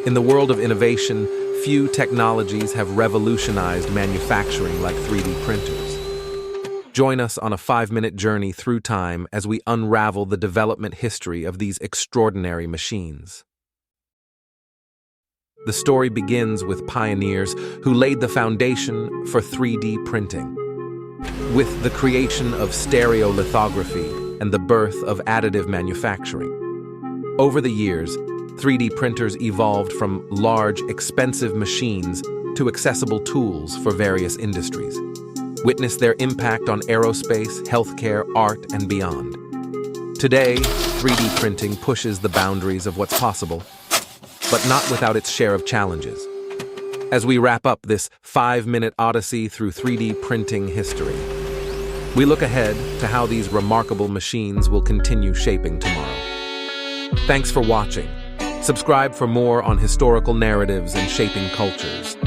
In the world of innovation, few technologies have revolutionized manufacturing like 3D printers. Join us on a 5-minute journey through time as we unravel the development history of these extraordinary machines. The story begins with pioneers who laid the foundation for 3D printing. With the creation of stereolithography and the birth of additive manufacturing. Over the years, 3D printers evolved from large, expensive machines to accessible tools for various industries. Witness their impact on aerospace, healthcare, art, and beyond. Today, 3D printing pushes the boundaries of what's possible, but not without its share of challenges. As we wrap up this 5-minute odyssey through 3D printing history, we look ahead to how these remarkable machines will continue shaping tomorrow. Thanks for watching. Subscribe for more on historical narratives and shaping cultures.